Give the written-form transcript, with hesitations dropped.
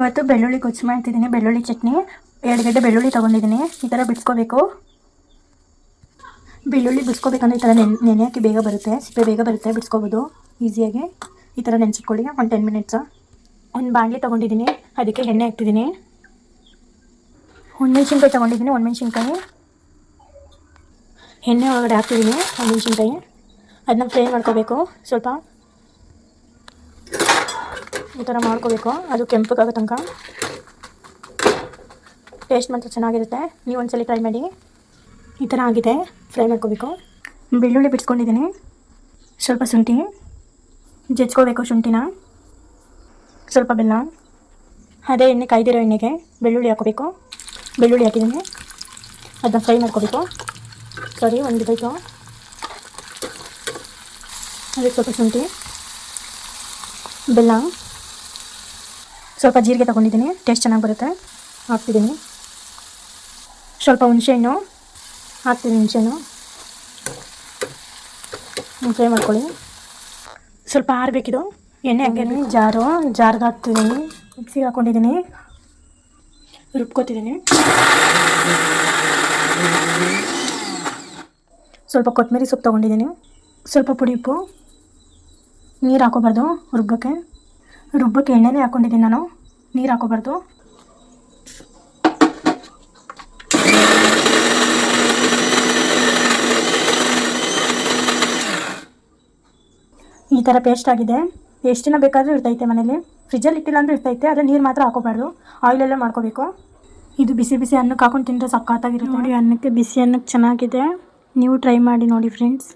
ಇವತ್ತು ಬೆಳ್ಳುಳ್ಳಿ ಗೊಜ್ಜು ಮಾಡ್ತಿದ್ದೀನಿ. ಬೆಳ್ಳುಳ್ಳಿ ಚಟ್ನಿ. 2 ಗಡ್ಡೆ ಬೆಳ್ಳುಳ್ಳಿ ತೊಗೊಂಡಿದ್ದೀನಿ. ಈ ಥರ ಬಿಡಿಸ್ಕೋಬೇಕು. ಬೆಳ್ಳುಳ್ಳಿ ಬಿಡಿಸ್ಕೋಬೇಕಂದ್ರೆ ಈ ಥರ ನೆನೆ ಹಾಕಿ ಬೇಗ ಬರುತ್ತೆ, ಸಿಪ್ಪೆ ಬೇಗ ಬರುತ್ತೆ, ಬಿಡಿಸ್ಕೋಬೋದು ಈಸಿಯಾಗಿ. ಈ ಥರ ನೆನೆಸಿಟ್ಕೊಳ್ಳಿ ಒಂದು 10 ಮಿನಿಟ್ಸು. ಒಂದು ಬಾಣಲಿ ತೊಗೊಂಡಿದ್ದೀನಿ, ಅದಕ್ಕೆ ಎಣ್ಣೆ ಹಾಕ್ತಿದ್ದೀನಿ. ಒಣಮೆಣ್ಸಿನ್ಕಾಯಿ ತೊಗೊಂಡಿದ್ದೀನಿ, ಒಣಮೆಣ್ಸಿನ್ಕಾಯಿ ಎಣ್ಣೆ ಒಳಗಡೆ ಹಾಕ್ತಿದ್ದೀನಿ. ಒಣಮೆಣ್ಸಿನ್ಕಾಯಿ ಅದನ್ನ ಫ್ರೈ ಮಾಡ್ಕೋಬೇಕು. ಸ್ವಲ್ಪ ಈ ಥರ ಮಾಡ್ಕೋಬೇಕು, ಅದು ಕೆಂಪಗಾಗೋ ತನಕ. ಟೇಸ್ಟ್ ಮಾತ್ರ ಚೆನ್ನಾಗಿರುತ್ತೆ, ನೀವು ಒಂದ್ಸಲ ಟ್ರೈ ಮಾಡಿ. ಈ ಥರ ಆಗಿದೆ, ಫ್ರೈ ಮಾಡ್ಕೋಬೇಕು. ಬೆಳ್ಳುಳ್ಳಿ ಬಿಡಿಸ್ಕೊಂಡಿದ್ದೀನಿ. ಸ್ವಲ್ಪ ಶುಂಠಿ ಜಜ್ಕೋಬೇಕು, ಶುಂಠಿನ. ಸ್ವಲ್ಪ ಬೆಲ್ಲ. ಅದೇ ಎಣ್ಣೆ, ಕಾಯ್ದಿರೋ ಎಣ್ಣೆಗೆ ಬೆಳ್ಳುಳ್ಳಿ ಹಾಕೋಬೇಕು. ಬೆಳ್ಳುಳ್ಳಿ ಹಾಕಿದ್ದೀನಿ, ಅದನ್ನ ಫ್ರೈ ಮಾಡ್ಕೋಬೇಕು. ಸರಿ, ಒಂದು ಬೇಕು. ಅದಕ್ಕೆ ಸ್ವಲ್ಪ ಶುಂಠಿ, ಬೆಲ್ಲ, ಸ್ವಲ್ಪ ಜೀರಿಗೆ ತೊಗೊಂಡಿದ್ದೀನಿ, ಟೇಸ್ಟ್ ಚೆನ್ನಾಗಿ ಬರುತ್ತೆ, ಹಾಕ್ತಿದ್ದೀನಿ. ಸ್ವಲ್ಪ ಹುಣಸೆಹಣ್ಣು ಹಾಕ್ತೀನಿ, ಹುಣಸೆಹಣ್ಣು ಫ್ರೈ ಮಾಡ್ಕೊಳ್ಳಿ. ಸ್ವಲ್ಪ ಆರಬೇಕಿದು. ಎಣ್ಣೆ ಹಾಕಿದ್ದೀನಿ, ಜಾರ್ಗೆ ಹಾಕ್ತಿದ್ದೀನಿ. ಮಿಕ್ಸಿಗೆ ಹಾಕ್ಕೊಂಡಿದ್ದೀನಿ, ರುಬ್ಕೋತಿದ್ದೀನಿ. ಸ್ವಲ್ಪ ಕೊತ್ತಂಬರಿ ಸೊಪ್ಪು ತೊಗೊಂಡಿದ್ದೀನಿ, ಸ್ವಲ್ಪ ಪುಡಿ ಉಪ್ಪು. ನೀರು ಹಾಕೋಬಾರ್ದು ರುಬ್ಬಕ್ಕೆ ಎಣ್ಣೆನೇ ಹಾಕ್ಕೊಂಡಿದ್ದೀನಿ ನಾನು, ನೀರು ಹಾಕೋಬಾರ್ದು. ಈ ಥರ ಪೇಸ್ಟ್ ಆಗಿದೆ. ಎಷ್ಟು ದಿನ ಬೇಕಾದರೂ ಇರ್ತೈತೆ ಮನೇಲಿ, ಫ್ರಿಜ್ಜಲ್ಲಿ ಇಟ್ಟಿಲ್ಲ ಅಂದರೆ ಇರ್ತೈತೆ. ಆದರೆ ನೀರು ಮಾತ್ರ ಹಾಕೋಬಾರ್ದು, ಆಯಿಲೆಲ್ಲ ಮಾಡ್ಕೋಬೇಕು. ಇದು ಬಿಸಿ ಬಿಸಿ ಅನ್ನಕ್ಕೆ ಹಾಕೊಂಡು ತಿಂದರೆ ಸಕ್ಕತ್ತಾಗಿರುತ್ತೆ ನೋಡಿ. ಅನ್ನಕ್ಕೆ, ಬಿಸಿ ಅನ್ನಕ್ಕೆ ಚೆನ್ನಾಗಿದೆ. ನೀವು ಟ್ರೈ ಮಾಡಿ ನೋಡಿ ಫ್ರೆಂಡ್ಸ್.